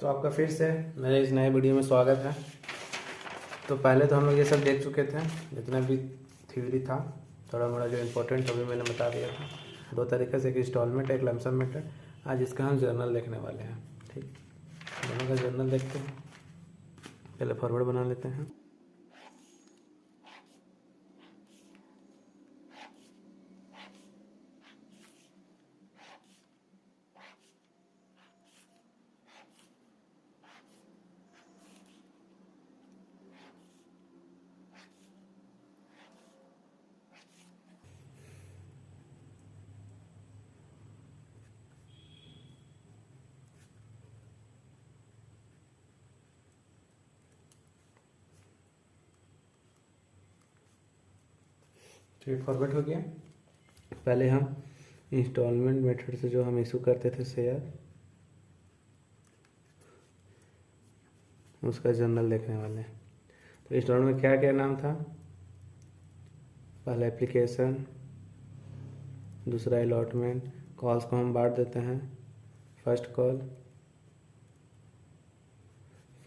तो आपका फिर से मेरे इस नए वीडियो में स्वागत है। तो पहले तो हम लोग ये सब देख चुके थे, जितना भी थ्योरी था, थोड़ा मोड़ा जो इम्पोर्टेंट अभी मैंने बता दिया था। दो तरीके से, एक इंस्टॉलमेंट, एक लमसम मेथड। आज इसका हम जर्नल देखने वाले हैं। ठीक, दोनों का जर्नल देखते हैं। पहले फॉरवर्ड बना लेते हैं। ठीक, फॉरवर्ड हो गया। पहले हम इंस्टॉलमेंट मेथड से जो हम इशू करते थे शेयर, उसका जर्नल देखने वाले हैं। तो इंस्टॉलमेंट में क्या क्या नाम था? पहला एप्लीकेशन, दूसरा अलॉटमेंट। कॉल्स को हम बांट देते हैं, फर्स्ट कॉल,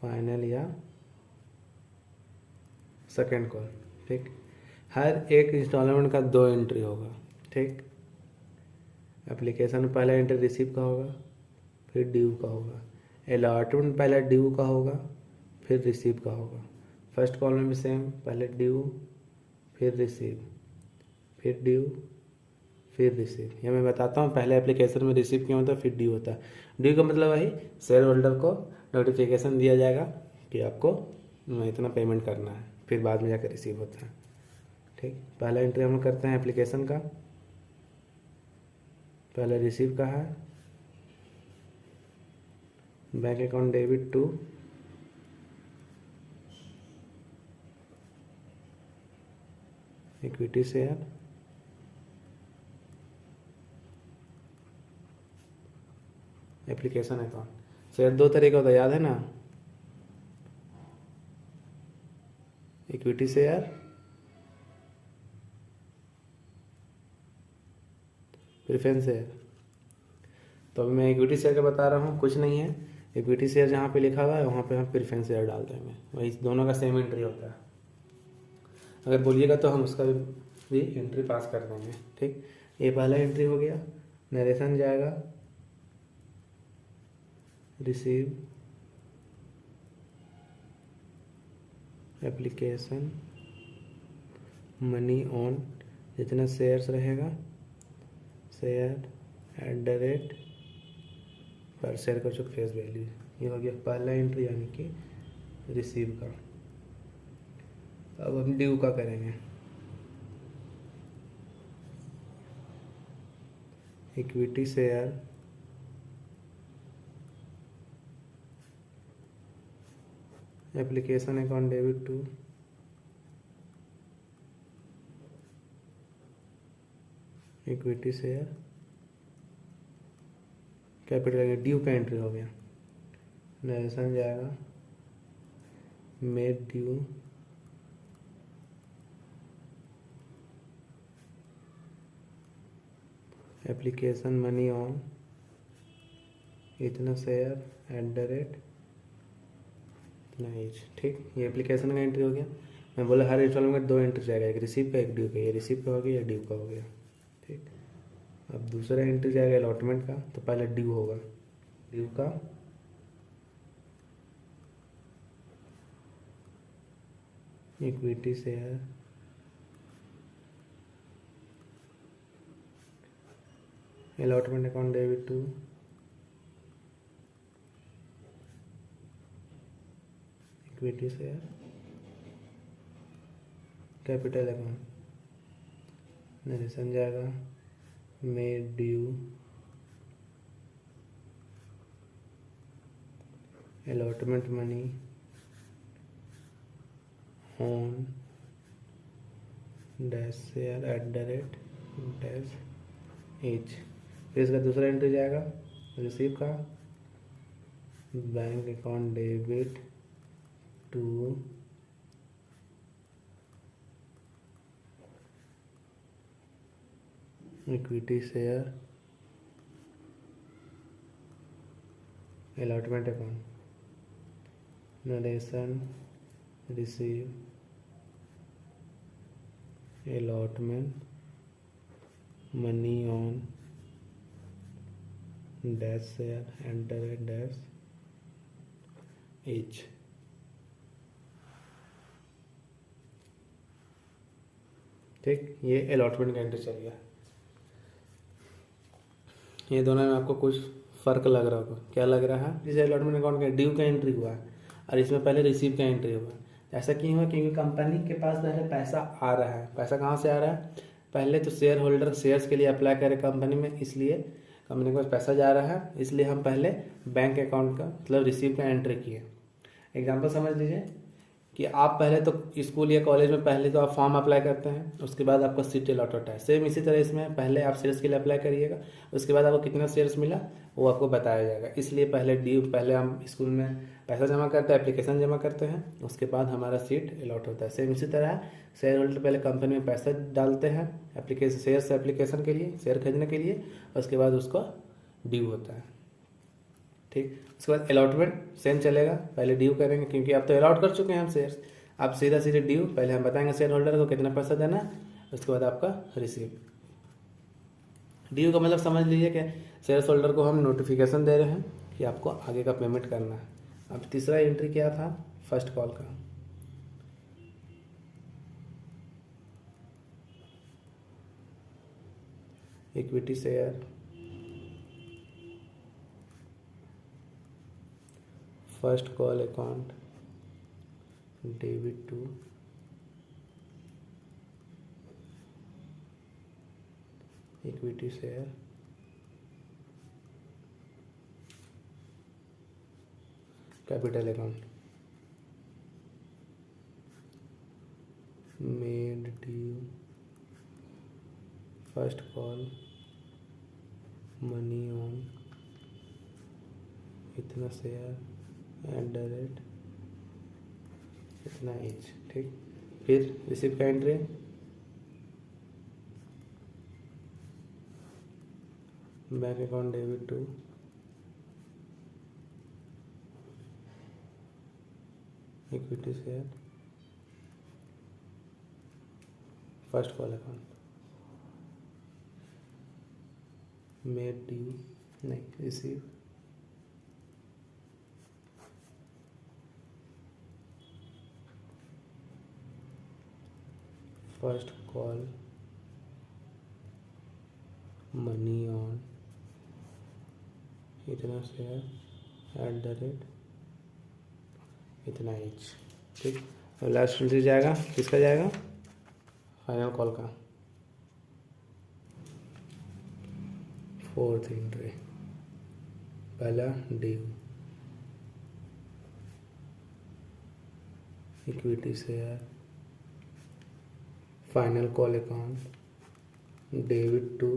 फाइनल या सेकेंड कॉल। ठीक, हर एक इंस्टॉलमेंट का 2 एंट्री होगा। ठीक, एप्लीकेशन में पहला एंट्री रिसीव का होगा, फिर ड्यू का होगा। अलॉटमेंट पहले ड्यू का होगा, फिर रिसीव का होगा। फर्स्ट कॉल में भी सेम, पहले ड्यू, फिर रिसीव, फिर ड्यू, फिर रिसीव। ये मैं बताता हूँ। पहले एप्लीकेशन में रिसीव क्यों होता है, फिर ड्यू होता है। ड्यू का मतलब वही, शेयर होल्डर को नोटिफिकेशन दिया जाएगा कि आपको इतना पेमेंट करना है, फिर बाद में जाकर रिसीव होता है। ठीक, पहला एंट्री हम लोग करते हैं एप्लीकेशन का, पहले रिसीव का है, bank account debit to equity share, application account. Share 2 तरीके का होता है, याद है ना? Equity share, preference share. तो अभी मैं इक्विटी शेयर का बता रहा हूँ, कुछ नहीं है। इक्विटी शेयर जहाँ पे लिखा हुआ है वहाँ पे हम प्रेफरेंस शेयर डाल देंगे, वही दोनों का सेम एंट्री होता है। अगर बोलिएगा तो हम उसका भी एंट्री पास कर देंगे। ठीक, ये पहला एंट्री हो गया। नरेशन जाएगा, रिसीव, एप्लीकेशन, मनी ऑन, जितना शेयर्स रहेगा, शेयर @ पर शेयर का जो फेस वैल्यू। ये हो गया पहला एंट्री, यानी कि रिसीव का। अब हम ड्यू का करेंगे। Equity share, application account debit to equity share, capital due का एंट्री हो गया। नरेशन जाएगा, made due, application money on, इतना शेयर इतना एज। ठीक, ये एप्लीकेशन का एंट्री हो गया। मैं बोला हर इंस्टॉलमेंट में 2 एंट्री जाएगा, एक रिसीव का, एक ड्यू का। ये रिसीव का हो गया, या ड्यू का हो गया। ठीक, अब दूसरा एंट्री जाएगा अलॉटमेंट का। तो पहले ड्यू होगा, ड्यू का, equity share, allotment account debit to equity share, capital account. Narration जाएगा, made due, allotment money on dash share dash each. फिर इसका दूसरा एंट्री जाएगा रिसीव का, bank account debit to equity share, allotment account. Narration, receive, allotment, money on dash share, enter a dash each. ठीक, ये allotment का entry चल गया। ये दोनों में आपको कुछ फ़र्क लग रहा होगा। क्या लग रहा है? जैसे अलॉटमेंट अकाउंट का ड्यू का एंट्री हुआ है और इसमें पहले रिसीव का एंट्री हुआ। ऐसा क्यों हुआ? क्योंकि कंपनी के पास पहले पैसा आ रहा है। पैसा कहाँ से आ रहा है? पहले तो शेयर होल्डर शेयर्स के लिए अप्लाई करे कंपनी में, इसलिए कंपनी के पास पैसा जा रहा है, इसलिए हम पहले बैंक अकाउंट का मतलब रिसीव का एंट्री किए। एग्जाम्पल समझ लीजिए कि आप पहले तो स्कूल या कॉलेज में पहले तो आप फॉर्म अप्लाई करते हैं, उसके बाद आपका सीट अलॉट होता है। सेम इसी तरह इसमें पहले आप शेयर्स के लिए अप्लाई करिएगा, उसके बाद आपको कितना शेयर्स मिला वो आपको बताया जाएगा। इसलिए पहले हम स्कूल में पैसा जमा करते हैं, एप्लीकेशन जमा करते हैं, उसके बाद हमारा सीट अलॉट होता है। सेम इसी तरह शेयर होल्डर पहले कंपनी में पैसा डालते हैं एप्लीकेशन के लिए, शेयर खरीदने के लिए, उसके बाद उसको ड्यू होता है। ठीक, उसके बाद अलॉटमेंट सेम चलेगा। पहले ड्यू करेंगे क्योंकि आप तो अलॉट कर चुके हैं हम शेयर्स, आप सीधे ड्यू पहले हम बताएंगे शेयर होल्डर को कितना पैसा देना है, उसके बाद आपका रिसीव। ड्यू का मतलब समझ लीजिए कि शेयर होल्डर को हम नोटिफिकेशन दे रहे हैं कि आपको आगे का पेमेंट करना है। अब तीसरा एंट्री क्या था? फर्स्ट कॉल का। Equity share, first call account, debit to equity share, capital account, made due, first call, money on इतना शेयर, @ इतना एज। ठीक, फिर रिसीव का entry, bank account, debit to equity share, first call account, made due नहीं, receive, first call, money on इतना share, @ इतना each. ठीक, last entry जाएगा किसका जाएगा? फाइनल कॉल का। फोर्थ एंट्री, पहला due, equity share, final call account, debit to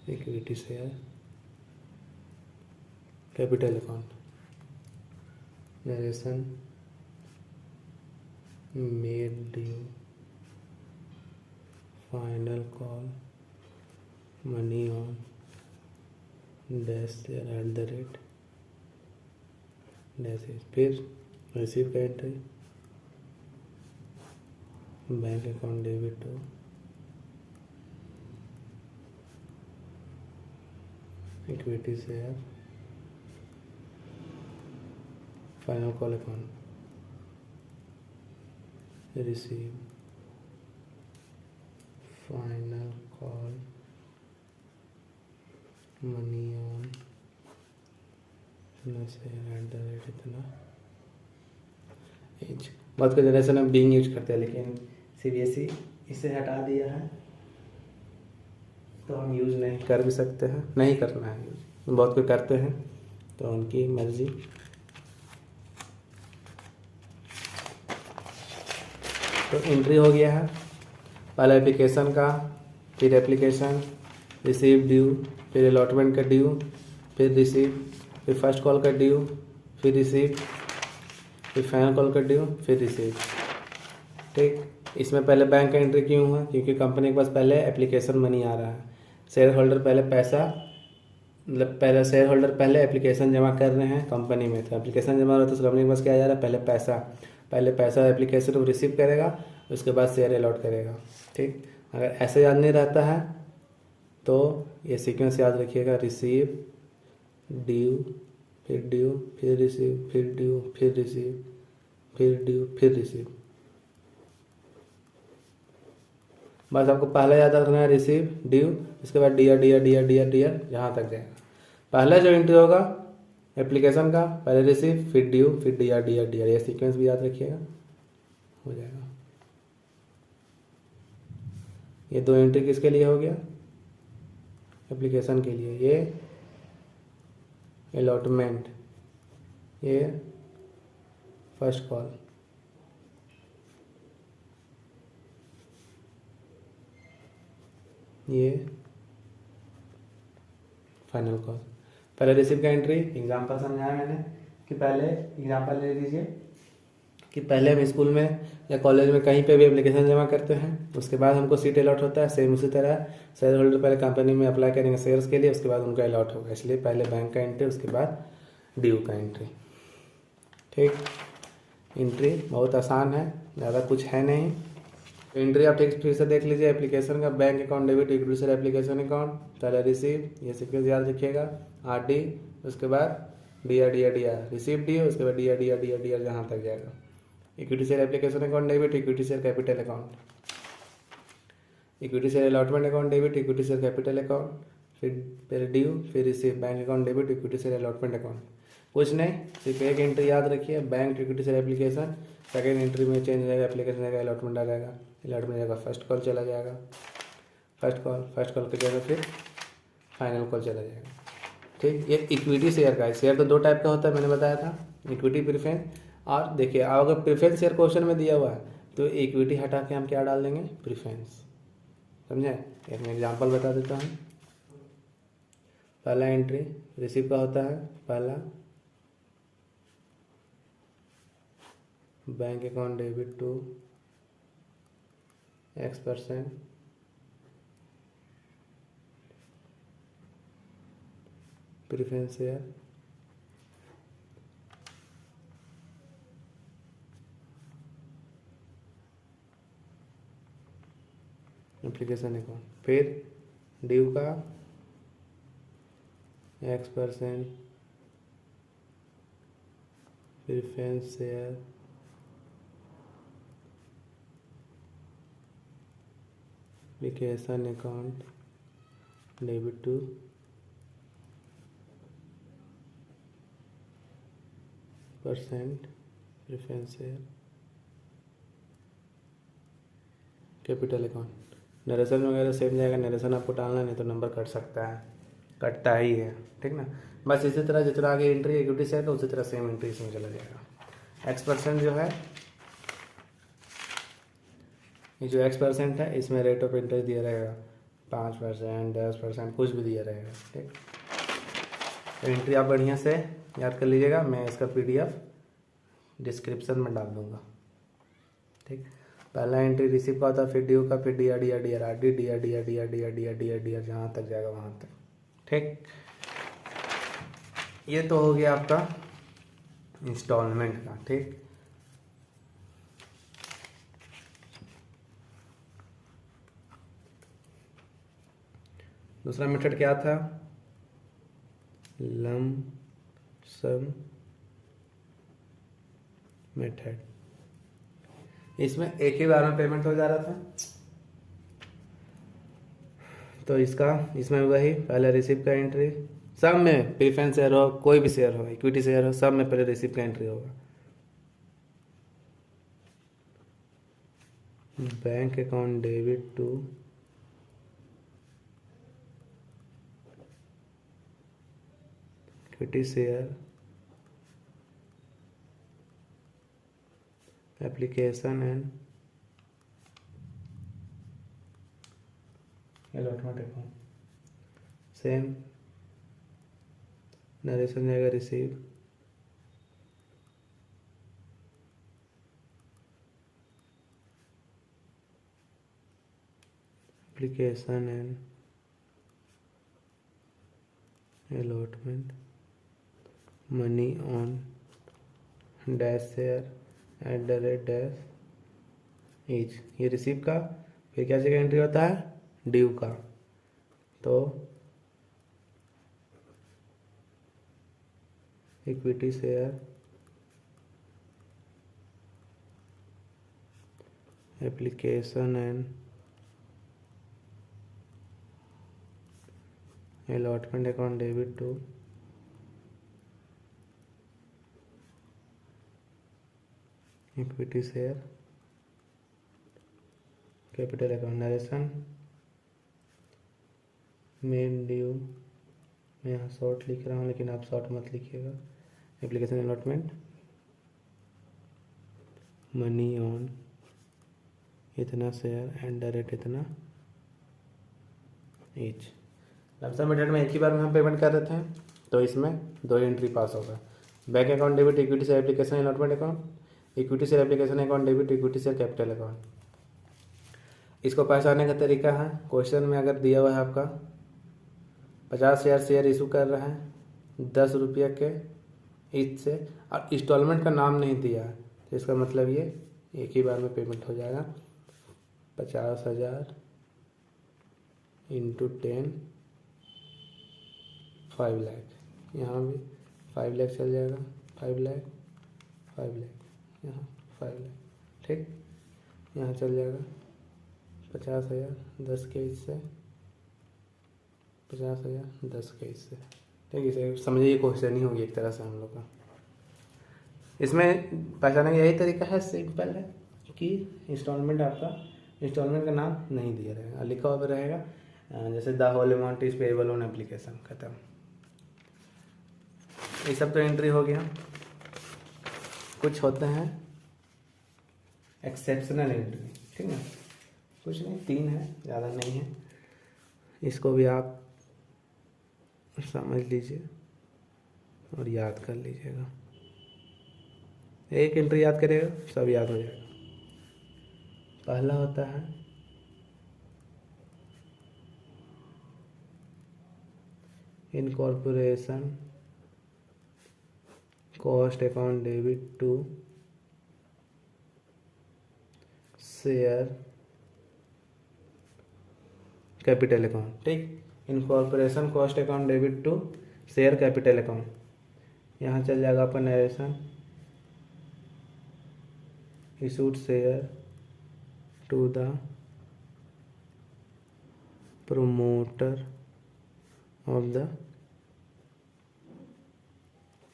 equity share, capital account, narration, made due, final call, money on dash share, @ dash. फिर receive का entry, bank account, debit to equity share, final call account, receive, final call, money on इतना share, @ इतना as. बहुत के generation हम being use करते हैं, लेकिन सीबीएसई इसे हटा दिया है, तो हम यूज़ नहीं कर भी सकते हैं, नहीं करना है यूज़। बहुत कोई करते हैं तो उनकी मर्जी। तो एंट्री हो गया है, पहले एप्लीकेशन का, फिर एप्लीकेशन, रिसीव ड्यू, फिर अलॉटमेंट का ड्यू, फिर रिसीव, फिर फर्स्ट कॉल का ड्यू, फिर रिसीव, फिर फाइनल कॉल का ड्यू, फिर रिसीव। ठीक, इसमें पहले बैंक का एंट्री क्यों हुआ? क्योंकि कंपनी के पास पहले एप्लीकेशन मनी आ रहा है, शेयर होल्डर पहले पैसा मतलब पहले शेयर होल्डर पहले एप्लीकेशन जमा कर रहे हैं कंपनी में, तो एप्लीकेशन जमा हो रहा है तो कंपनी के पास क्या आ जा रहा है, पहले पैसा एप्लीकेशन को रिसीव करेगा, उसके बाद शेयर अलॉट करेगा। ठीक, अगर ऐसे याद नहीं रहता है तो ये सीक्वेंस याद रखिएगा, रिसीव, ड्यू, फिर ड्यू, फिर रिसीव, फिर ड्यू, फिर रिसीव, फिर ड्यू, फिर रिसीव। बस आपको पहला याद रखना है, रिसीव, ड्यू, इसके बाद dear dear dear dear dear जहाँ तक जाएगा। पहला जो एंट्री होगा एप्लीकेशन का, पहले रिसीव, फिर ड्यू, फिर डियर डियर डियर, ये सीक्वेंस भी याद रखिएगा, हो जाएगा। ये दो एंट्री किसके लिए हो गया, एप्लीकेशन के लिए। ये अलॉटमेंट, ये फर्स्ट कॉल, ये फाइनल कॉल। पहले रिसीव का एंट्री एग्जांपल समझाया मैंने कि पहले एग्जांपल ले लीजिए कि पहले हम स्कूल में या कॉलेज में कहीं पे भी एप्लीकेशन जमा करते हैं, उसके बाद हमको सीट अलॉट होता है। सेम उसी तरह शेयर होल्डर पहले कंपनी में अप्लाई करेंगे शेयर्स के लिए, उसके बाद उनका अलॉट होगा, इसलिए पहले बैंक का एंट्री, उसके बाद ड्यू का एंट्री। ठीक, एंट्री बहुत आसान है, ज़्यादा कुछ है नहीं। एंट्री आप ठीक फिर से देख लीजिए एप्लीकेशन का, bank account debit equity share application account, पहले रिसीव, ये सीक्वेंस याद रखिएगा, RD, उसके बाद DR DR DR, receive D, उसके बाद DR DR DR DR जहाँ तक जाएगा। Equity share application account debit, equity share capital account, equity share allotment account debit, equity share capital account, फिर ड्यू, फिर receive, bank account debit, equity share allotment account. कुछ नहीं, सिर्फ एक entry याद रखिए, bank equity share application. Second entry में change हो जाएगा, एप्लीकेशन जाएगा, अलॉटमेंट आ जाएगा, अलॉटमेंट जाएगा, फर्स्ट कॉल चला जाएगा, फर्स्ट कॉल के जगह फिर फाइनल कॉल चला जाएगा। ठीक, ये इक्विटी शेयर का है। शेयर तो दो टाइप का होता है, मैंने बताया था, इक्विटी प्रीफरेंस। और देखिए अगर प्रीफरेंस शेयर क्वेश्चन में दिया हुआ है तो इक्विटी हटा के हम क्या डाल देंगे, प्रीफरेंस। समझे, एक मैं एग्जांपल बता देता हूँ। पहला एंट्री रिसीव का होता है, पहला bank account debit to X% preference share, application account, फिर ड्यू का X% preference share application account debit to % preference share capital account. Narration वगैरह सेम जाएगा, नरेशन आपको डालना नहीं तो नंबर कट सकता है, कटता ही है। ठीक ना, बस इसी तरह जितना आगे एंट्री इक्विटी शेयर का उसी तरह सेम एंट्री इसमें चला जाएगा। X% जो है, ये जो X% है इसमें रेट ऑफ इंटरेस्ट दिया रहेगा 5%, 10%, कुछ भी दिया रहेगा। ठीक, तो एंट्री आप बढ़िया से याद कर लीजिएगा, मैं इसका PDF डिस्क्रिप्शन में डाल दूंगा। ठीक, पहला एंट्री रिसीव का होता है, फिर ड्यू का, फिर DR DR DR RD, DR DR DR DR DR DR DR जहाँ तक जाएगा वहाँ तक। ठीक, ये तो हो गया आपका इंस्टॉलमेंट का। ठीक, दूसरा मेथड क्या था, लंप सम मेथड। इसमें एक ही बार में पेमेंट हो जा रहा था, तो इसमें वही पहले रिसीव का एंट्री, सब में प्रीफरेंस शेयर हो, कोई भी शेयर हो, इक्विटी शेयर हो, सब में पहले रिसीव का एंट्री होगा। Bank account debit to equity share application and allotment account. Same narration जाएगा, receive, application and allotment money on dash share @ dash each, ये रिसीव का। फिर क्या जगह एंट्री होता है, ड्यू का। तो equity share application and allotment account debit to equity share capital account. Narration made due, मैं यहाँ शॉर्ट लिख रहा हूँ लेकिन आप शॉर्ट मत लिखिएगा। एप्लीकेशन अलॉटमेंट मनी ऑन इतना शेयर @ इतना ईच। लमसम मेथड में एक ही बार में हम पेमेंट कर देते हैं, तो इसमें 2 एंट्री पास होगा। Bank account debit equity share application allotment account, equity share application account debit equity share capital account. इसको पहचानने का तरीका है, क्वेश्चन में अगर दिया हुआ है आपका 50 शेयर इशू कर रहा है 10 रुपये के ईच से, और इंस्टॉलमेंट का नाम नहीं दिया है, तो इसका मतलब ये एक ही बार में पेमेंट हो जाएगा। 50,000 × 10 5 लाख। यहाँ भी 5 लाख चल जाएगा, 5 लाख 5 लाख, यहाँ 5 लाख। ठीक, यहाँ चल जाएगा 50,000 10 के इससे, 50,000 10 के इससे। ठीक, इसे समझिए क्वेश्चन ही होगी एक तरह से हम लोग का। इसमें पहचानने का यही तरीका है, सिंपल है कि इंस्टॉलमेंट आपका इंस्टॉलमेंट का नाम नहीं दिया रहेगा, लिखा हुआ रहेगा जैसे the whole amount is payable on application, खत्म। ये सब तो एंट्री हो गया। कुछ होते हैं एक्सेप्शनल एंट्री, ठीक है, कुछ नहीं, 3 है, ज़्यादा नहीं है। इसको भी आप समझ लीजिए और याद कर लीजिएगा। एक एंट्री याद करिएगा, सब याद हो जाएगा। पहला होता है incorporation cost account debit to share capital account. ठीक, incorporation cost account debit to share capital account. यहाँ चल जाएगा आपका narration issued share to the promoter of the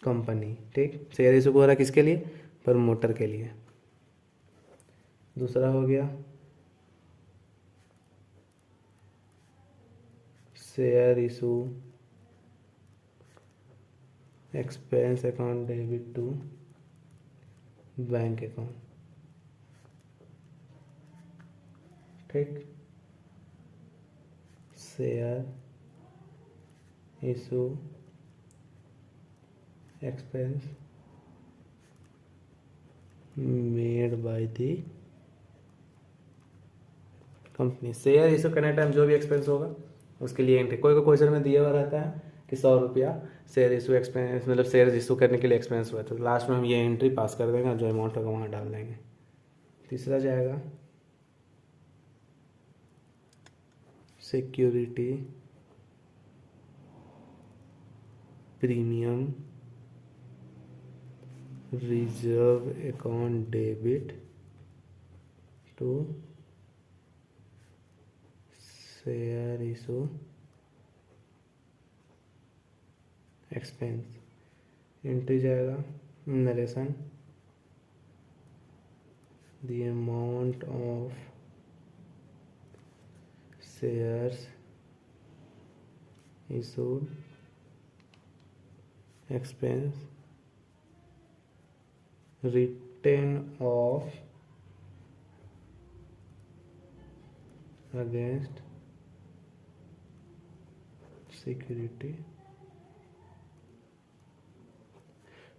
company. ठीक, शेयर इशू हो रहा है किसके लिए, प्रमोटर के लिए। दूसरा हो गया share issue expense account debit to bank account. ठीक, share issue expense made by the company. Share issue करने टाइम जो भी एक्सपेंस होगा उसके लिए एंट्री। कोई क्वेश्चन में दिया हुआ रहता है कि 100 रुपया शेयर इशू एक्सपेंस, मतलब शेयर इशू करने के लिए एक्सपेंस हुआ, तो लास्ट में हम ये एंट्री पास कर देंगे और जो अमाउंट होगा वहाँ डाल देंगे। तीसरा जाएगा security premium reserve account debit to share issue expense. Entry जाएगा narration the amount of shares issued expense written off against security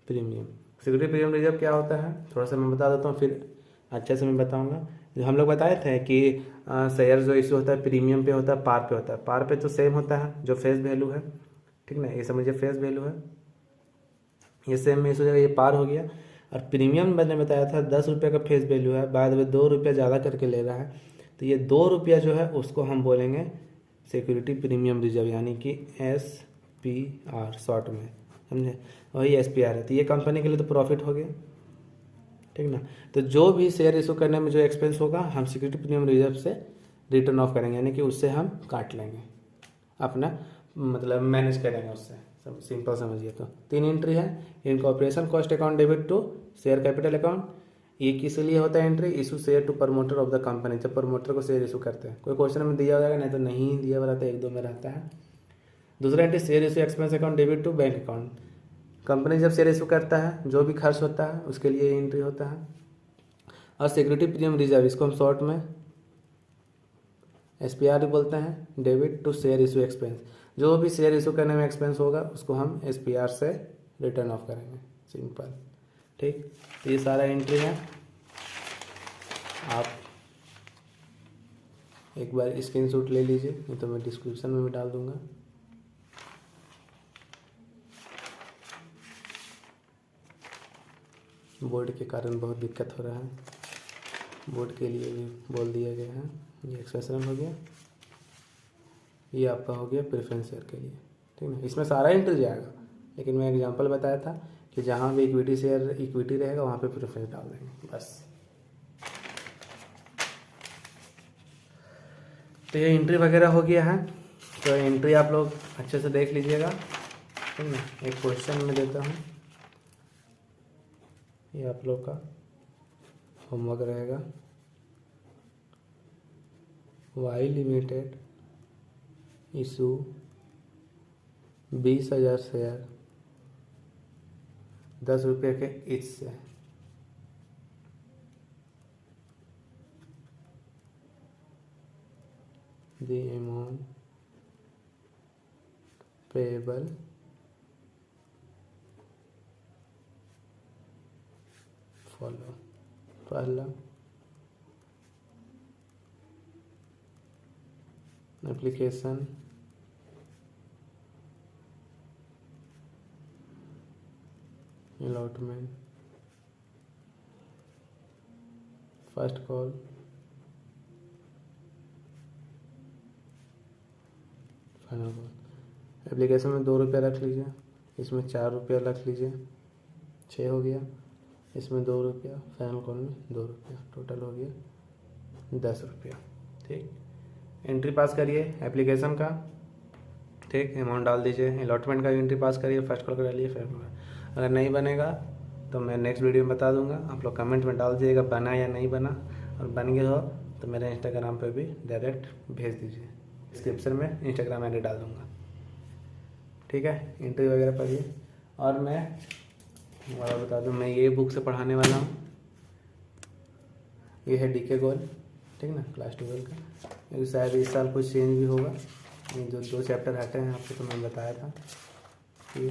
premium. Security premium reserve क्या होता है थोड़ा सा मैं बता देता हूँ, फिर अच्छे से मैं बताऊंगा। जो हम लोग बताए थे कि शेयर जो इशू होता है प्रीमियम पे होता है, पार पे होता है। पार पे तो सेम होता है जो फेस वैल्यू है, ठीक ना। ये समझिए फेस वैल्यू है, ये सेम में इस हो जाएगा, ये पार हो गया। और प्रीमियम मैंने बताया था 10 रुपये का फेस वैल्यू है, बाद में 2 रुपया ज़्यादा करके ले रहा है, तो ये 2 रुपया जो है उसको हम बोलेंगे सिक्योरिटी प्रीमियम रिजर्व, यानी कि SPR शॉर्ट में, समझे। वही SPR है, तो ये कंपनी के लिए तो प्रॉफिट हो गया, ठीक ना। तो जो भी शेयर इशू करने में जो एक्सपेंस होगा हम सिक्योरिटी प्रीमियम रिजर्व से रिटर्न ऑफ करेंगे, यानी कि उससे हम काट लेंगे अपना, मतलब मैनेज करेंगे उससे, सब सिंपल समझिए। तो 3 एंट्री है, incorporation cost account debit to share capital account. ये किस लिए होता है entry? Issue share to promoter of the company, जब प्रमोटर को शेयर इशू करते हैं। कोई क्वेश्चन में दिया जाएगा, नहीं तो नहीं दिया हुआ रहता है, 1-2 में रहता है। दूसरा entry share issue expense account debit to bank account, company जब शेयर इशू करता है जो भी खर्च होता है उसके लिए एंट्री होता है। और सिक्योरिटी प्रीमियम रिजर्व, इसको हम शॉर्ट में SPR बोलते हैं, debit to share issue expense, जो भी शेयर इशू करने में एक्सपेंस होगा उसको हम SPR से रिटर्न ऑफ करेंगे, सिंपल, ठीक। तो ये सारा एंट्री है, आप एक बार स्क्रीनशॉट ले लीजिए, नहीं तो मैं डिस्क्रिप्शन में भी डाल दूंगा। बोर्ड के कारण बहुत दिक्कत हो रहा है, बोर्ड के लिए भी बोल दिया गया है। ये एक्सप्रेशन हो गया, ये आपका हो गया प्रेफरेंस शेयर के लिए, ठीक है। इसमें सारा एंट्री जाएगा, लेकिन मैं एग्जांपल बताया था कि जहाँ भी इक्विटी शेयर इक्विटी रहेगा वहाँ पे प्रेफरेंस डाल देंगे, बस। तो ये एंट्री वगैरह हो गया है, तो एंट्री आप लोग अच्छे से देख लीजिएगा, ठीक ना। एक क्वेश्चन में देता हूँ, ये आप लोग का होमवर्क रहेगा। वाई लिमिटेड इशू 20,000 शेयर 10 रुपये के ईच से, द अमाउंट पेएबल फॉलो। पहला application allotment, first call, final call. Application में 2 रुपया रख लीजिए, इसमें 4 रुपया रख लीजिए, 6 हो गया। इसमें 2 रुपया, फाइनल कॉल में 2 रुपया, टोटल हो गया 10 रुपया, ठीक। एंट्री पास करिए एप्लीकेशन का, ठीक, अमाउंट डाल दीजिए। अलॉटमेंट का एंट्री पास करिए, फर्स्ट कॉल का डालिए, फिर अगर नहीं बनेगा तो मैं नेक्स्ट वीडियो में बता दूंगा, आप लोग कमेंट में डाल दीजिएगा बना या नहीं बना, और बन गया हो तो मेरे इंस्टाग्राम पे भी डायरेक्ट भेज दीजिए, डिस्क्रिप्शन में इंस्टाग्राम ID डाल दूँगा, ठीक है। एंट्री वगैरह पढ़िए। और मैं और बता दूँ, मैं ये बुक से पढ़ाने वाला हूँ, ये है DK गोल, ठीक ना, क्लास 12 का। क्योंकि शायद इस साल कुछ चेंज भी होगा, ये जो 2 चैप्टर हटे हैं आपको तो मैं बताया था कि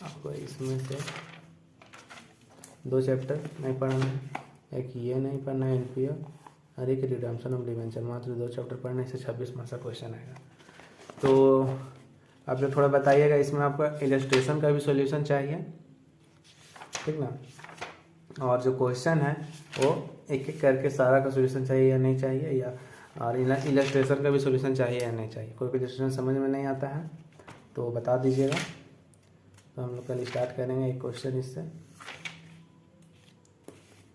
आपको इसमें से 2 चैप्टर नहीं पढ़ना है, एक ये नहीं पढ़ना है NPF, और एक रिडम्पशन ऑफ डिवेंचर, मात्र 2 चैप्टर पढ़ने से 26 मार्क्स का क्वेश्चन आएगा। तो आप लोग थोड़ा बताइएगा, इसमें आपका इलस्ट्रेशन का भी सॉल्यूशन चाहिए, ठीक ना। और जो क्वेश्चन है वो एक एक करके सारा का सॉल्यूशन चाहिए या नहीं चाहिए, या और इलस्ट्रेशन का भी सॉल्यूशन चाहिए या नहीं चाहिए। कोई इलस्ट्रेशन समझ में नहीं आता है तो बता दीजिएगा, तो हम लोग कल स्टार्ट करेंगे एक क्वेश्चन इससे,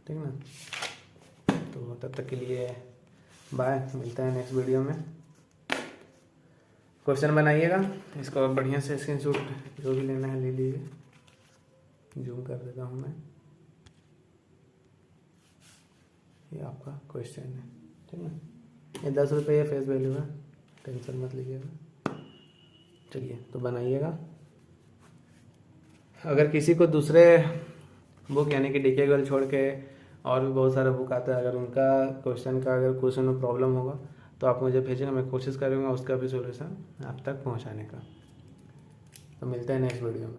ठीक ना। तो तब तक के लिए बाय, मिलते हैं नेक्स्ट वीडियो में। क्वेश्चन बनाइएगा, इसको बढ़िया से स्क्रीनशॉट जो भी लेना है ले लीजिए, जूम कर देता हूँ मैं, ये आपका क्वेश्चन है, ठीक ना। ये 10 रुपये फेस वैल्यू है, टेंशन मत लीजिएगा। चलिए तो बनाइएगा। अगर किसी को दूसरे बुक यानी कि DK गोल छोड़ के और भी बहुत सारा बुक आता है, अगर उनका क्वेश्चन में प्रॉब्लम होगा तो आप मुझे भेजेंगे, मैं कोशिश करूँगा उसका भी सॉल्यूशन आप तक पहुँचाने का। तो मिलते हैं नेक्स्ट वीडियो में।